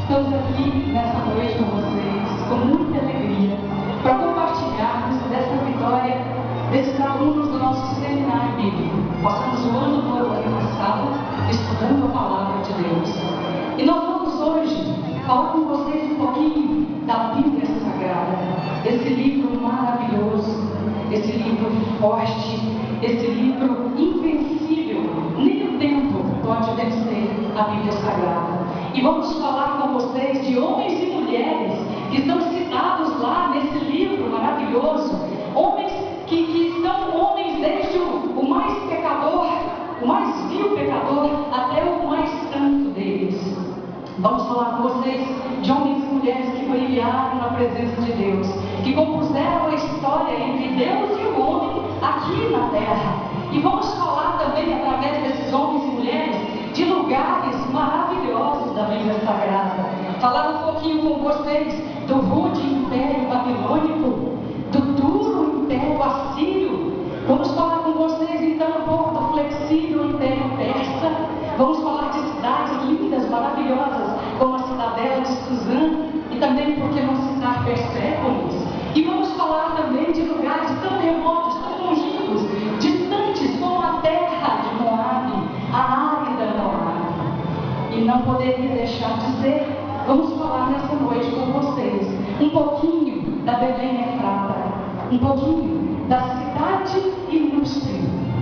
Estamos aqui nessa noite com vocês, com muita alegria, para compartilharmos dessa vitória desses alunos do nosso seminário bíblico. Passamos o ano todo aqui na sala, estudando a palavra de Deus. E nós vamos hoje falar com vocês um pouquinho da Bíblia Sagrada, esse livro maravilhoso, esse livro forte, esse livro invencível. Nem o tempo pode vencer a Bíblia Sagrada. E vamos falar com vocês de homens e mulheres que estão citados lá nesse livro maravilhoso. Homens que são homens desde o mais pecador, o mais vil pecador, até o mais santo deles. Vamos falar com vocês de homens e mulheres que brilharam na presença de Deus, que compuseram a história entre Deus e o homem aqui na terra. E vamos falar também, através desses homens e mulheres, de lugares maravilhosos da Bíblia Sagrada. Falar um pouquinho com vocês do rude império babilônico, do duro império assírio. Vamos falar com vocês então um pouco do flexível império persa. Vamos falar de cidades lindas, maravilhosas, como a cidadela de Suzã, e também, por que não citar, Persépolis. E vamos falar também de lugares tão remotos, tão longínquos, distantes, como a terra de Moabe, a árida Moabe. E não poderia deixar de ser, vamos falar nessa noite com vocês um pouquinho da Belém Efrata, um pouquinho da cidade ilustre,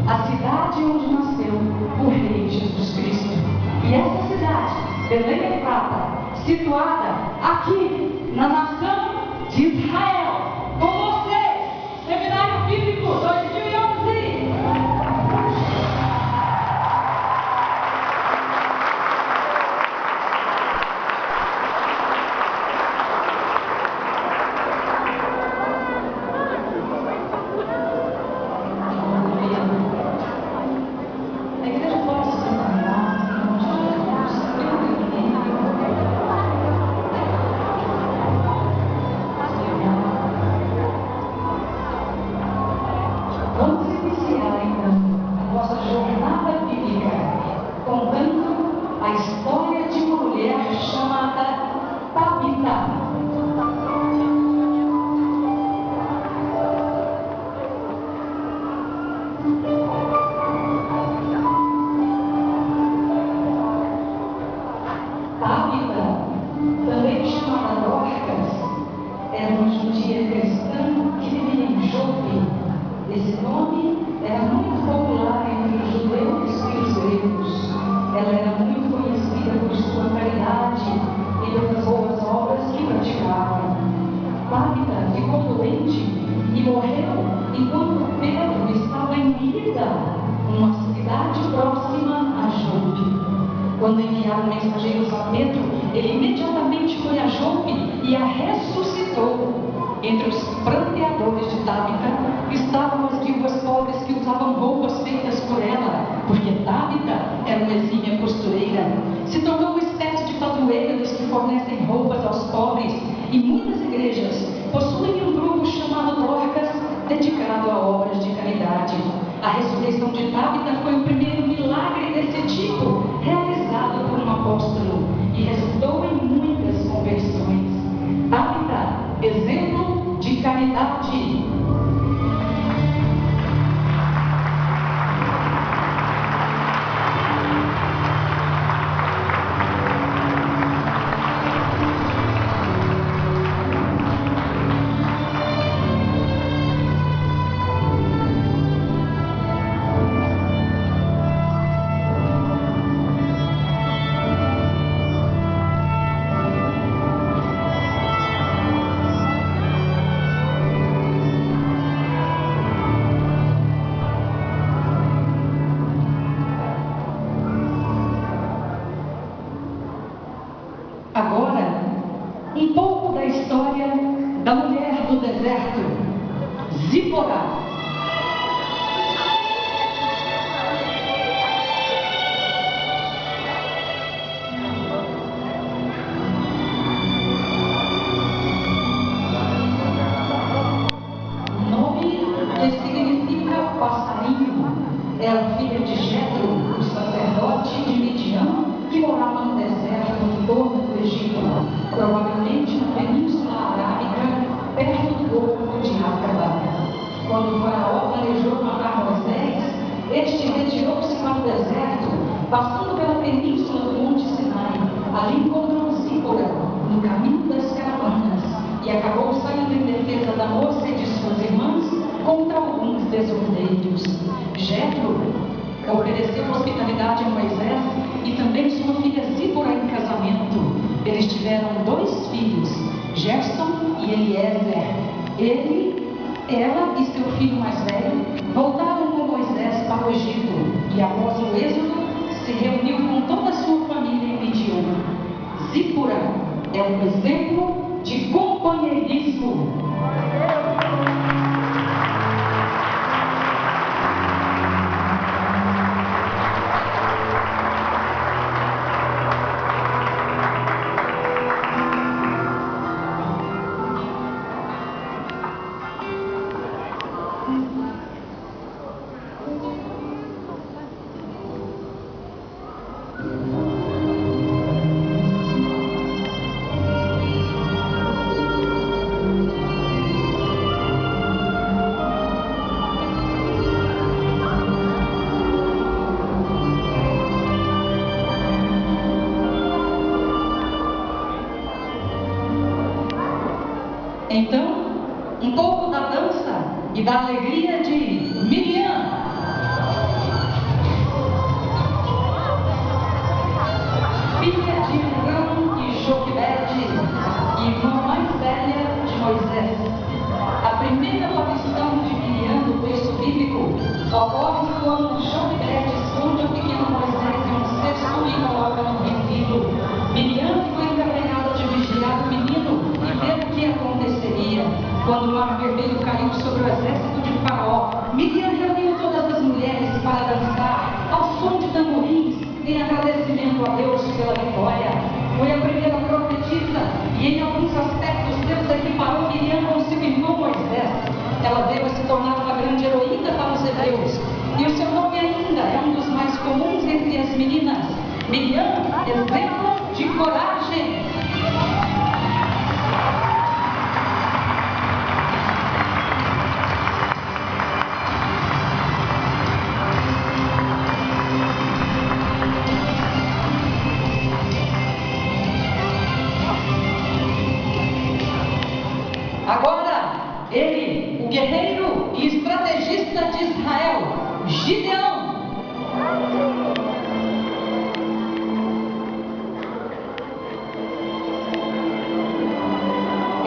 a cidade onde nasceu o Rei Jesus Cristo. E essa cidade, Belém Efrata, situada aqui na nação de Israel. Com vocês, Seminário Bíblico 2011. Vamos iniciar então a nossa jornada bíblica contando a história de uma mulher chamada Tabita. Tabita, também chamada Dorcas, era uma judia cristã que vivia em Jope. Esse nome era muito popular entre os judeus e os gregos. Ela era muito conhecida por sua caridade e pelas boas obras que praticava. Tabita ficou doente e morreu enquanto Pedro estava em Lida, uma cidade próxima a Jope. Quando enviaram mensageiros a Pedro, ele imediatamente foi a Jope e a ressuscitou. Entre os pranteadores de Tabita estavam as viúvas pobres que usavam roupas feitas por ela, porque Tabita era uma exímia costureira. Se tornou uma espécie de padroeira dos que fornecem roupas aos pobres, e muitas igrejas possuem um grupo chamado Dorcas, dedicado a obras de caridade. A ressurreição de Tabita foi o primeiro milagre desse tipo, realizado por um apóstolo, e resultou em muitas conversões. Tabita, exemplo de caridade. Agora, um pouco da história da mulher do deserto, Zípora. Nome que significa passarinho. Era filha de Jetro, o sacerdote de Midian, que morava no deserto em torno do Egito. provavelmente na Península Arábica, perto do Golfo de Aqaba. Quando o faraó planejou matar Moisés, este retirou-se para o deserto, passando pela península do Monte Sinai. Ali encontrou Zípora, no caminho das caravanas, e acabou saindo em defesa da moça e de suas irmãs contra alguns desordeiros. Jetro ofereceu hospitalidade a Moisés e também sua filha Zípora em casamento. Eles tiveram 2 filhos, Gerson e Eliezer. Ela e seu filho mais velho voltaram com Moisés para o Egito e, após o êxodo, se reuniu com toda a sua família em Midian. Zípora é um exemplo de companheirismo. Então, um pouco da dança e da alegria de Miriam. Filha de Miriam e Joquebede, irmã mais velha de Moisés. A primeira aparição de Miriam no texto bíblico ocorre quando Joquebede esconde o pequeno Moisés em um cesto e coloca no resíduo. Miriam ficou encarregada de vigiar o menino e ver o que aconteceria. Quando o mar vermelho caiu sobre o exército de Faraó, Miriam reuniu todas as mulheres para dançar ao som de tamborins em agradecimento a Deus pela vitória. Foi a primeira profetisa e em alguns aspectos Deus equiparou Miriam com seu irmão Moisés. Ela veio a se tornar uma grande heroína para os hebreus e o seu nome ainda é um dos mais comuns entre as meninas. Miriam, exemplo de coragem. Agora, ele, o guerreiro e estrategista de Israel, Gideão.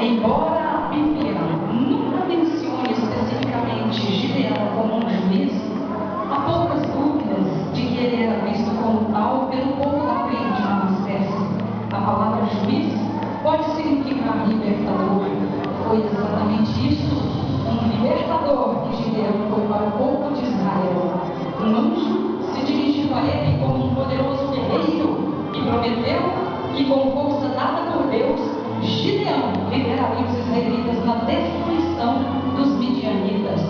Embora a Bíblia nunca mencione especificamente Gideão como um juiz, há poucas dúvidas de que ele era visto como tal pelo povo da tribo de Manassés. A palavra juiz pode significar libertador. Foi exatamente isso, um libertador que Gideão foi para o povo de Israel. Um anjo se dirigiu a ele como um poderoso guerreiro e prometeu que, com força dada por Deus, Gideão lideraria os israelitas na destruição dos midianitas.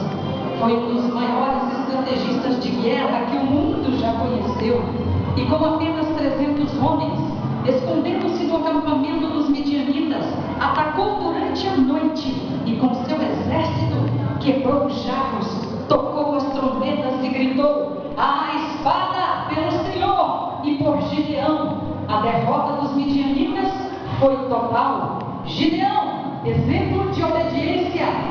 Foi um dos maiores estrategistas de guerra que o mundo já conheceu e, com apenas 300 homens, escondendo-se no acampamento dos midianitas, atacou durante a noite e, com seu exército, quebrou os jarros, tocou as trombetas e gritou: "A espada pelo Senhor e por Gideão!" A derrota dos midianitas foi total. Gideão, exemplo de obediência.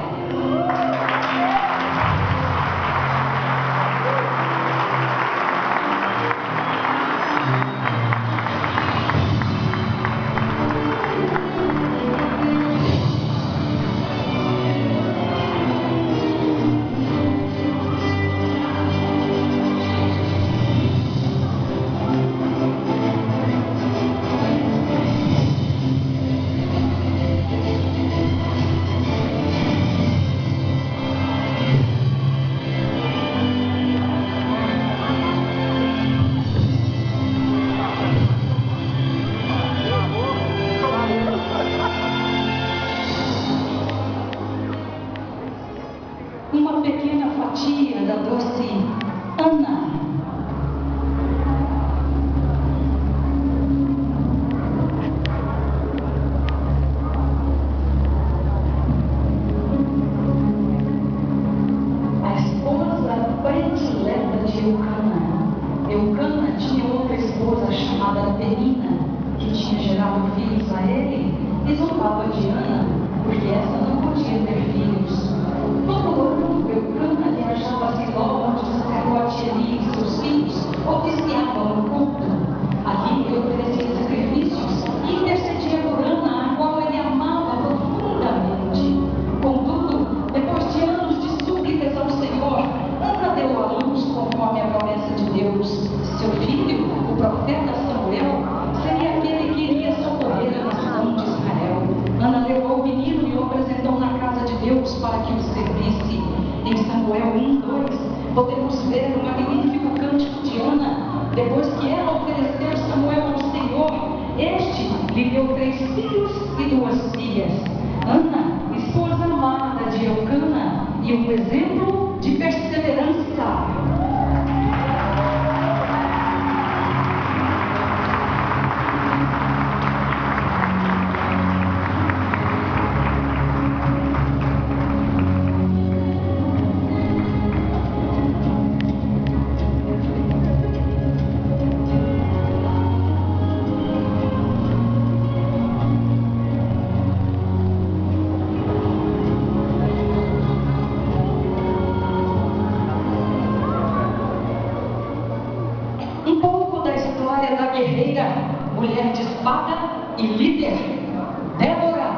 Penina, que tinha gerado filhos a ele, e zombava de Ana, porque essa não podia ter filhos. Todo ano, Eucana viajava a Siló, onde o sacerdote Eli e seus filhos oficiavam no culto. Ali ele oferecia sacrifícios e intercedia por Ana, a qual ele amava profundamente. Contudo, depois de anos de súplicas ao Senhor, Ana deu à luz conforme a promessa de Deus. Seu filho, o profeta Samuel, seria aquele que iria socorrer a nação de Israel. Ana levou o menino e o apresentou na casa de Deus para que o servisse. Em Samuel 1:2, podemos ver o magnífico cântico de Ana. Depois que ela ofereceu Samuel ao Senhor, este lhe deu 3 filhos e 2 filhas. Ana, esposa amada de Eucana, e um exemplo de perseverança. Da guerreira, mulher de espada e líder, Débora.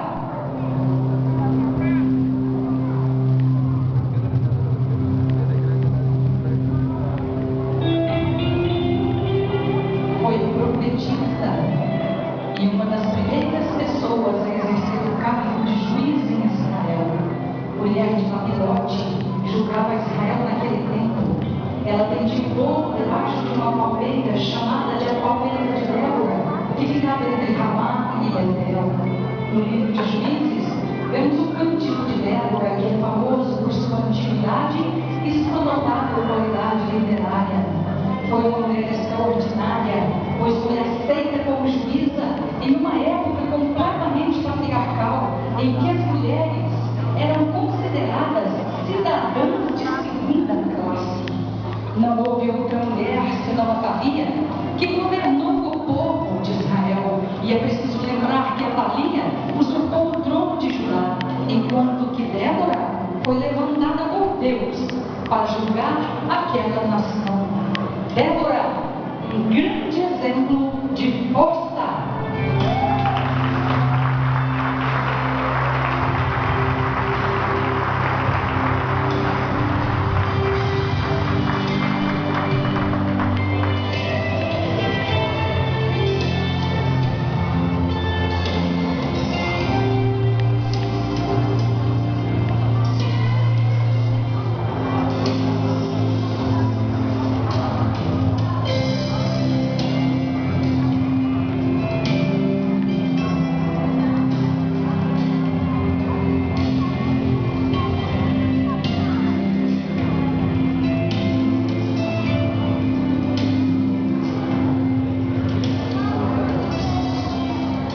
Foi profetisa e uma das primeiras pessoas a exercer o cargo de juiz em Israel. Mulher de Babilote, julgava Israel naquele tempo. Ela tendia fogo debaixo de uma palmeira chamada de a palmeira de Débora, que ficava entre Ramá e Betel. No livro de Juízes, vemos o cântico de Débora, que é famoso por sua antiguidade e sua notável qualidade literária. Foi uma mulher extraordinária, pois foi aceita como juíza em uma época completamente patriarcal, em que as mulheres eram consideradas cidadãs de segunda classe. Não houve outra mulher, senão Atalia, que governou o povo de Israel. E é preciso lembrar que Atalia usurpou o trono de Judá, enquanto que Débora foi levantada por Deus para julgar aquela nação. Débora, um grande exemplo de força.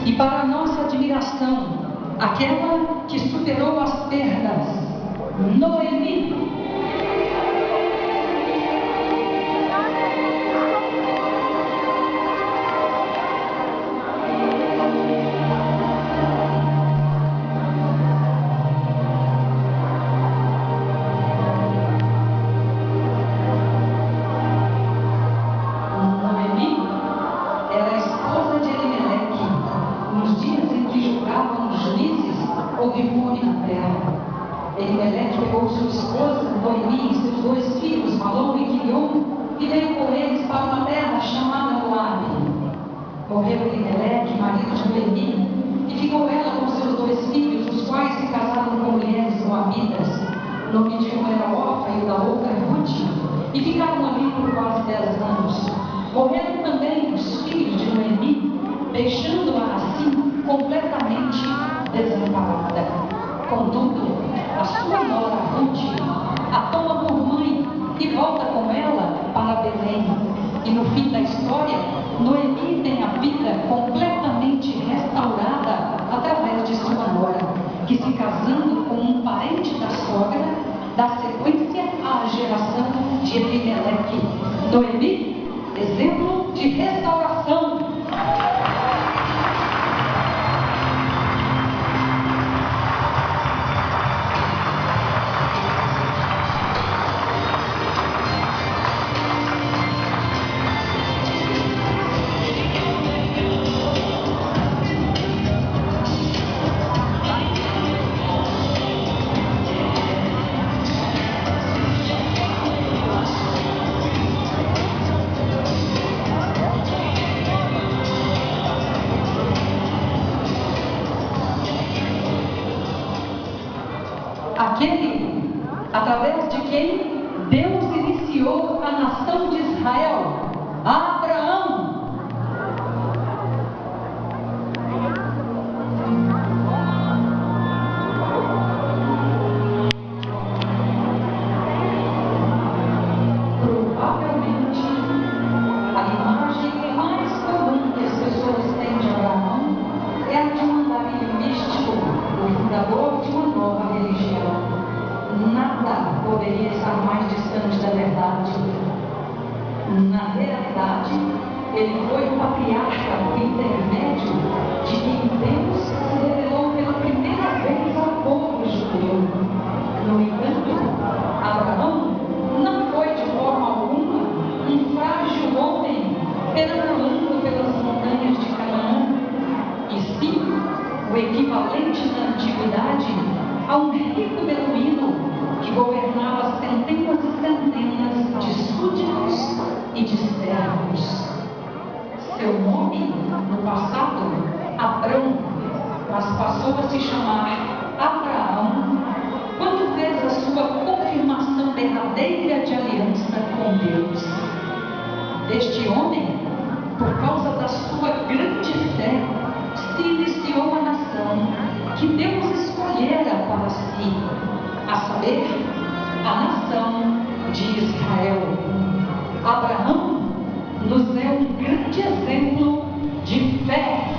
E para nossa admiração, aquela que superou as perdas, Noemi. Houve fome na terra. Elimeleque pegou sua esposa, Noemi, e seus 2 filhos, Malom e Quilion, e veio com eles para uma terra chamada Moabe. Morreu Elimeleque, marido de Noemi, e ficou ela com seus 2 filhos, os quais se casaram com mulheres moabitas. O nome de uma era Orfa e o da outra Ruth, e ficaram ali por quase 10 anos. Morreram também os filhos de Noemi, deixando-a assim completamente desamparada. Contudo, a sua nora Ruth a toma por mãe e volta com ela para Belém. E no fim da história, Noemi tem a vida completamente restaurada através de sua nora, que se casando com um parente da sogra, dá sequência à geração de Elimeleque. Noemi, exemplo de restauração. aquele através de quem Deus iniciou a nação de Israel, Abraão. Provavelmente, a imagem mais comum que as pessoas têm de Abraão é a de um andarilho místico, o fundador de uma nova religião. Nada poderia estar mais distante da verdade. Na realidade, ele foi o patriarca por intermédio de quem Deus se revelou pela primeira vez ao povo judeu. No entanto, Abraão não foi de forma alguma um frágil homem perambulando pelas montanhas de Canaã, e sim o equivalente na antiguidade a um rico beduíno que governava centenas e centenas de súditos e de servos. Seu nome, no passado, Abrão, mas passou a se chamar Abraão quando fez a sua confirmação derradeira de aliança com Deus. Deste homem, por causa da sua grande fé, se iniciou a nação que Deus escolhera para si, a saber, a nação de Israel. Abraão nos é um grande exemplo de fé.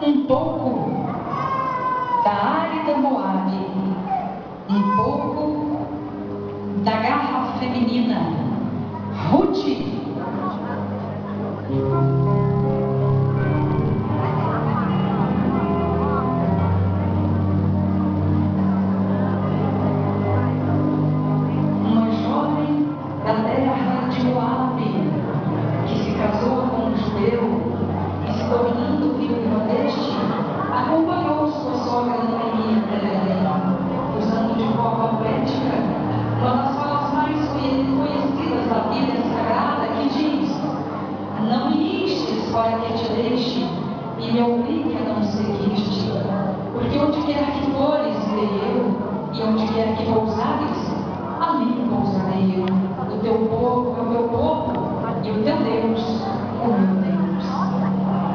Um pouco da árida Moabe, um pouco da garra feminina, Ruth. Uma jovem da terra de Moabe, que se casou com um judeu e se tornando viúva deste, acompanhou sua sogra Noemi até Belém, usando de forma poética uma das falas mais conhecidas da Bíblia Sagrada, que diz: não iristes para que te deixe e me obrigue a não seguir-te, porque onde quer que fores, irei eu, e onde quer que pousares, ali pousarei eu. O teu povo é o meu povo, e o teu Deus, o meu Deus.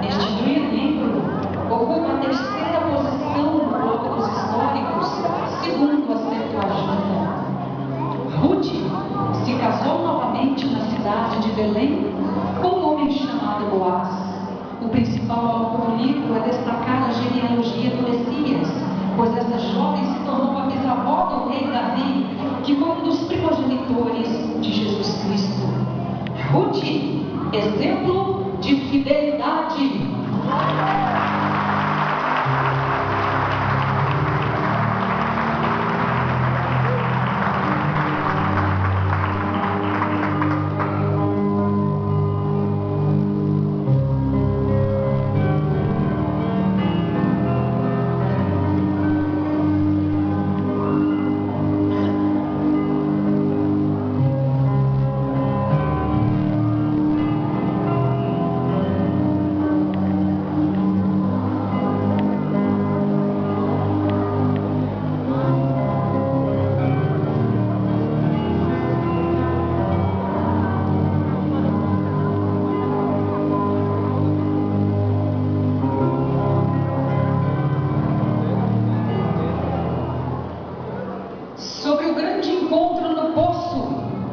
Este livro ocupa a terceira posição no bloco dos históricos, segundo a Septuaginta. Ruth se casou novamente na cidade de Belém com um homem chamado Boaz. O principal autor do livro é destacar a genealogia do Messias, pois essa jovem se tornou a bisavó do rei Davi, que foi um dos primogenitores de Jesus Cristo. Ruth, exemplo de fidelidade.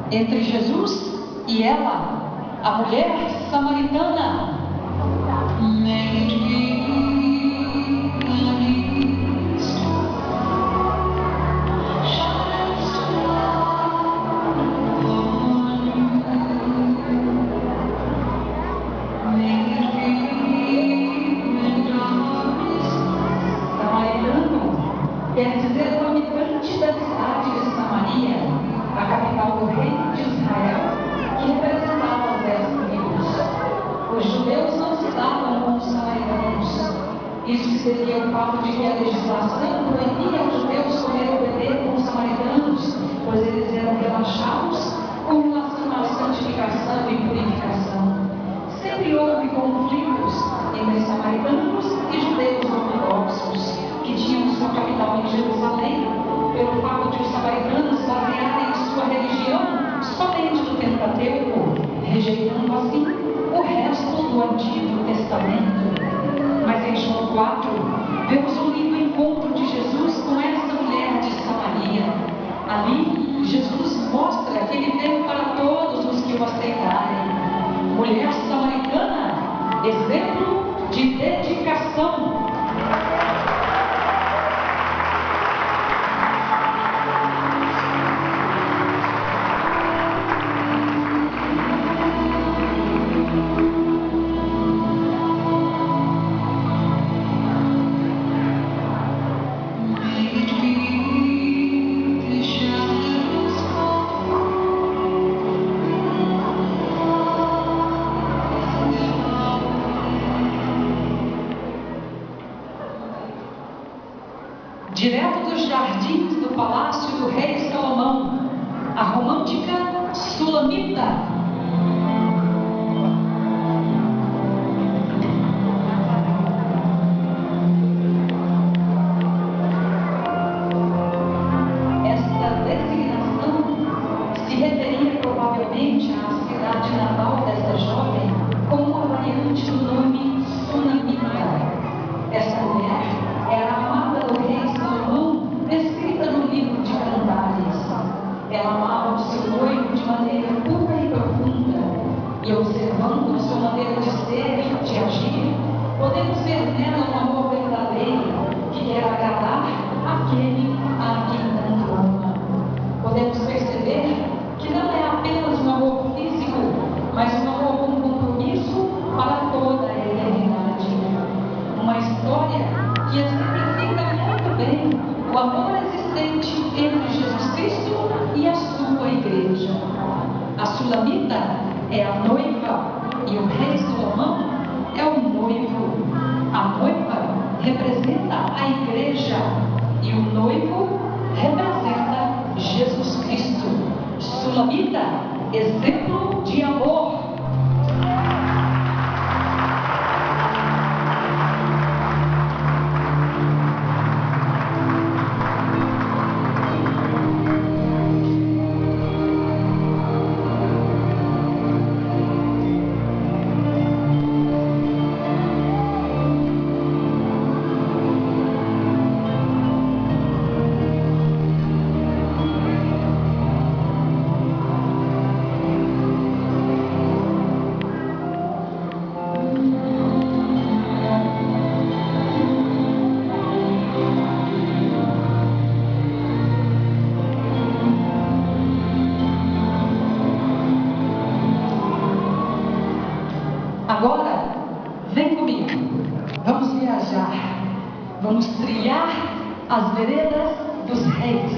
Entre Jesus E ela, a mulher samaritana, quer dizer, o habitante da cidade de Samaria, a capital do reino de Israel, que representava os 10 tribos. Os judeus não se davam com os samaritanos. Isso se devia ao fato de que a legislação proibia aos judeus comer ou beber com os samaritanos, pois eles eram relaxados com relação à santificação e purificação. Sempre houve conflitos entre samaritanos e judeus ortodoxos, que tinham sua capital em Jerusalém, pelo fato de os samaritanos basearem sua religião somente no Pentateuco, rejeitando assim o resto do Antigo Testamento. Mas em João 4, vemos um lindo encontro de Jesus com essa mulher de Samaria. Ali, Jesus mostra que ele veio para todos os que o aceitarem. Mulher samaritana, exemplo de dedicação. Direto dos jardins do palácio do rei Salomão, a romântica Sulamita. Esta designação se referia provavelmente à cidade natal desta jovem, como uma variante do nome Sunamita. Essa mulher era amada do rei Salomão, descrita no livro de Cantares. Ela amava o seu noivo de maneira pura e profunda, e observando a sua maneira de ser e de agir, podemos ver nela um amor verdadeiro, que quer agradar aquele a quem tanto ama. Podemos perceber que não é apenas um amor físico, mas um amor com compromisso para toda a eternidade. Uma história que exemplifica muito bem o amor existente entre Jesus Cristo e a sua igreja. A Sulamita é a noiva e o rei Salomão é o noivo. A noiva representa a igreja e o noivo representa Jesus Cristo. Sulamita, exemplo de amor. Agora, vem comigo, vamos viajar, vamos trilhar as veredas dos reis.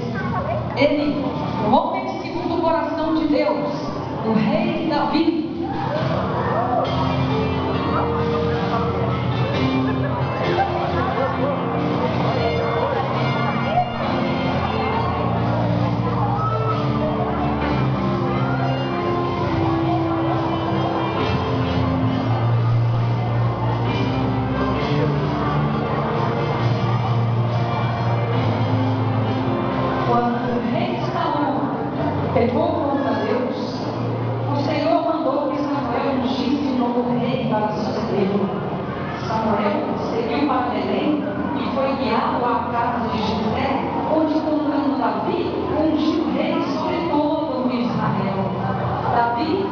Ele, o homem segundo o coração de Deus, o rei Davi. Pegou contra Deus, o Senhor mandou que Samuel ungisse um novo rei para sucedê-lo. Samuel seguiu para Belém e foi guiado à casa de Jessé, onde, encontrando Davi, ungiu rei sobre todo o Israel. Davi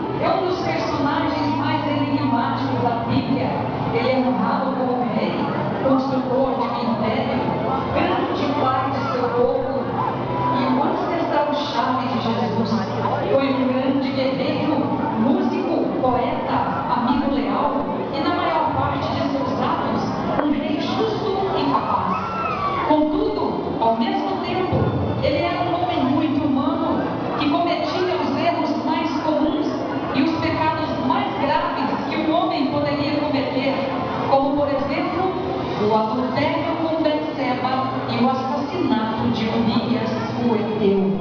cetro é teu.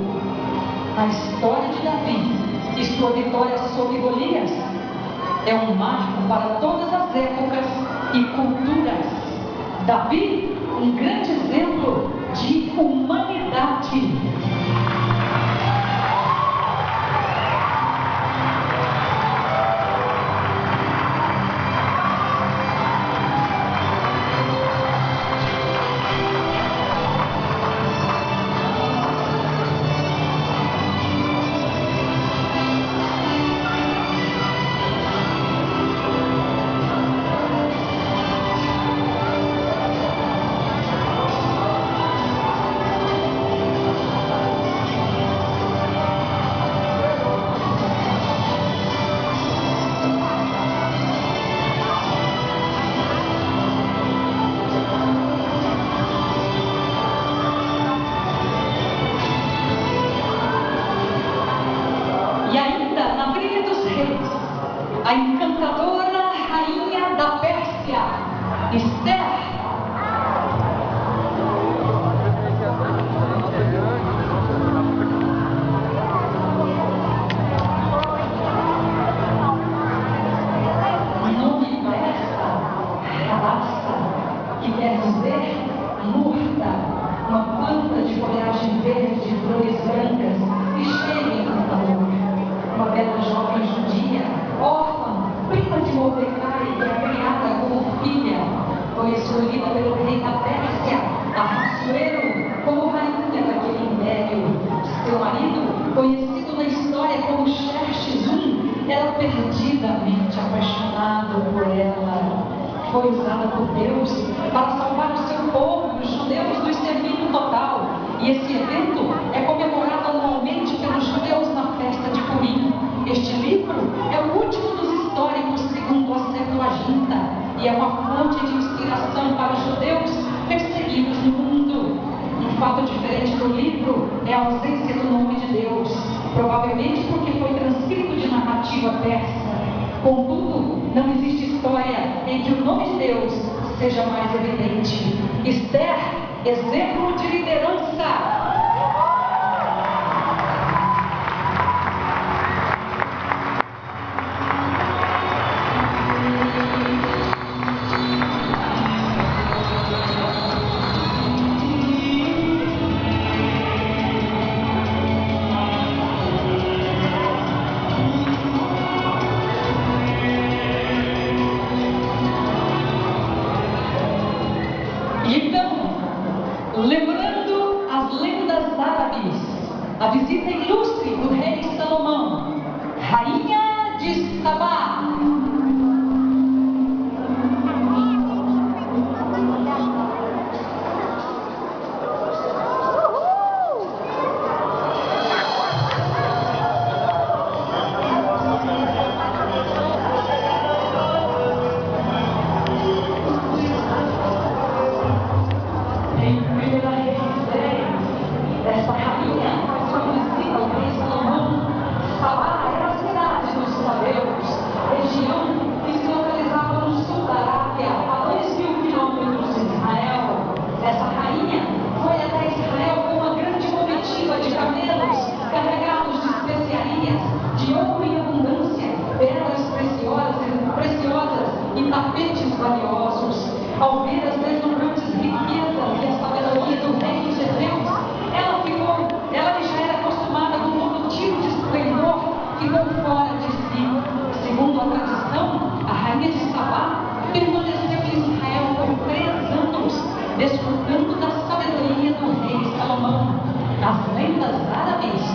A história de Davi e sua vitória sobre Golias é um marco para todas as épocas e culturas. Davi, um grande exemplo de humanidade. E ainda, na briga dos reis, a encantadora rainha da Pérsia, Esther, o nome desta raça, que quer dizer murta, uma planta de folhagem verde, flores brancas e cheia de encantador. Uma bela jovem judia, órfã, prima de Mordecai, que é criada como filha, foi escolhida pelo rei da Pérsia, Ahasuero, como rainha daquele império. Seu marido, conhecido na história como Xerxes era perdidamente apaixonado por ela. Foi usada por Deus para salvar o seu povo, os judeus, do extermínio total. E esse evento é comemorado anualmente pelos judeus na festa de Purim. Este livro é o último dos históricos segundo a Septuaginta e é uma fonte de inspiração para os judeus perseguidos no mundo. Um fato diferente do livro é a ausência do nome de Deus, provavelmente porque foi transcrito de narrativa persa. Contudo, não existe história em que o nome de Deus seja mais evidente. Esther, exemplo de liderança,